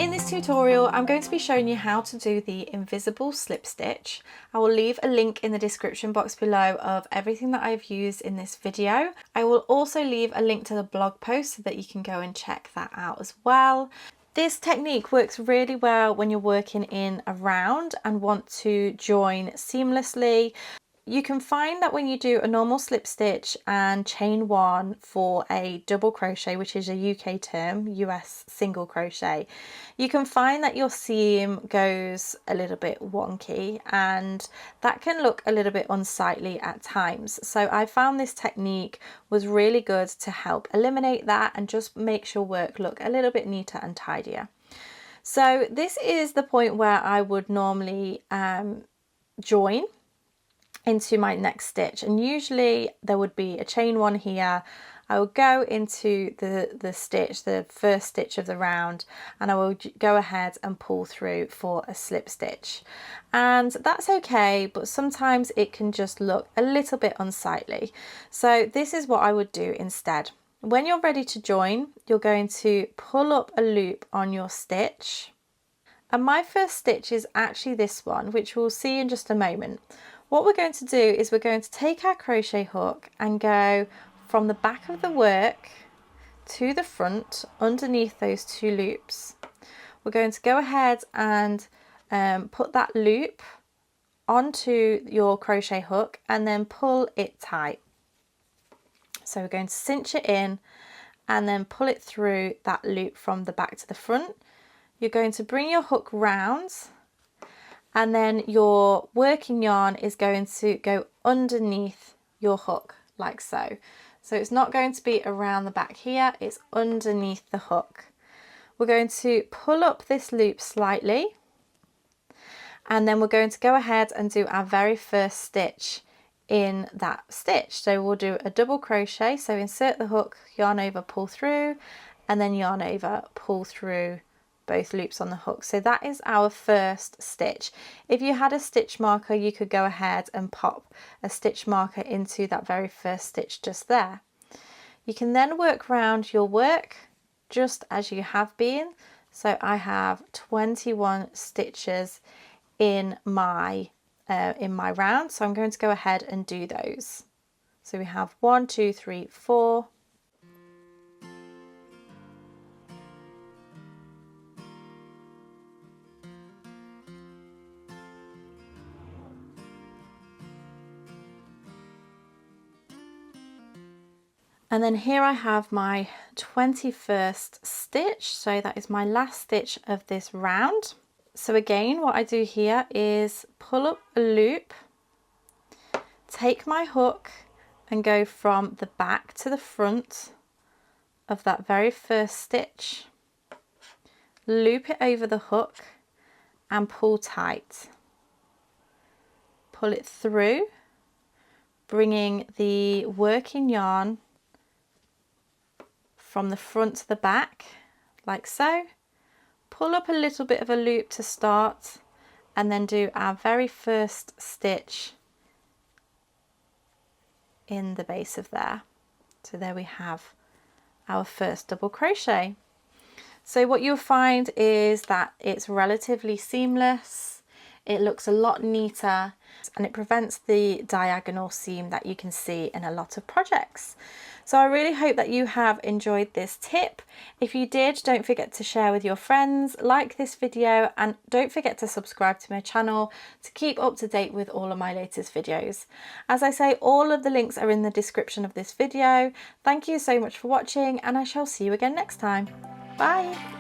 In this tutorial, I'm going to be showing you how to do the invisible slip stitch. I will leave a link in the description box below of everything that I've used in this video. I will also leave a link to the blog post so that you can go and check that out as well. This technique works really well when you're working in a round and want to join seamlessly. You can find that when you do a normal slip stitch and chain one for a double crochet, which is a UK term, US single crochet, you can find that your seam goes a little bit wonky and that can look a little bit unsightly at times. So I found this technique was really good to help eliminate that and just makes your work look a little bit neater and tidier. So this is the point where I would normally join into my next stitch, and usually there would be a chain one here. I will go into the stitch, the first stitch of the round, and I will go ahead and pull through for a slip stitch, and that's okay, but sometimes it can just look a little bit unsightly. So this is what I would do instead. When you're ready to join, you're going to pull up a loop on your stitch, and my first stitch is actually this one, which we'll see in just a moment. What we're going to do is we're going to take our crochet hook and go from the back of the work to the front underneath those two loops. We're going to go ahead and put that loop onto your crochet hook and then pull it tight. So we're going to cinch it in and then pull it through that loop from the back to the front. You're going to bring your hook round, and then your working yarn is going to go underneath your hook like so. So it's not going to be around the back here, it's underneath the hook. We're going to pull up this loop slightly, and then we're going to go ahead and do our very first stitch in that stitch. So we'll do a double crochet, so insert the hook, yarn over, pull through, and then yarn over, pull through both loops on the hook. So that is our first stitch. If you had a stitch marker, you could go ahead and pop a stitch marker into that very first stitch just there. You can then work around your work just as you have been. So I have 21 stitches in my round, so I'm going to go ahead and do those. So we have 1, 2, 3, 4. And then here I have my 21st stitch, so that is my last stitch of this round. So again, what I do here is pull up a loop, take my hook and go from the back to the front of that very first stitch, loop it over the hook and pull tight. Pull it through, bringing the working yarn from the front to the back like so. Pull up a little bit of a loop to start and then do our very first stitch in the base of there. So there we have our first double crochet. So what you'll find is that it's relatively seamless, it looks a lot neater, and it prevents the diagonal seam that you can see in a lot of projects. So I really hope that you have enjoyed this tip. If you did, don't forget to share with your friends, like this video, and don't forget to subscribe to my channel to keep up to date with all of my latest videos. As I say, all of the links are in the description of this video. Thank you so much for watching, and I shall see you again next time. Bye!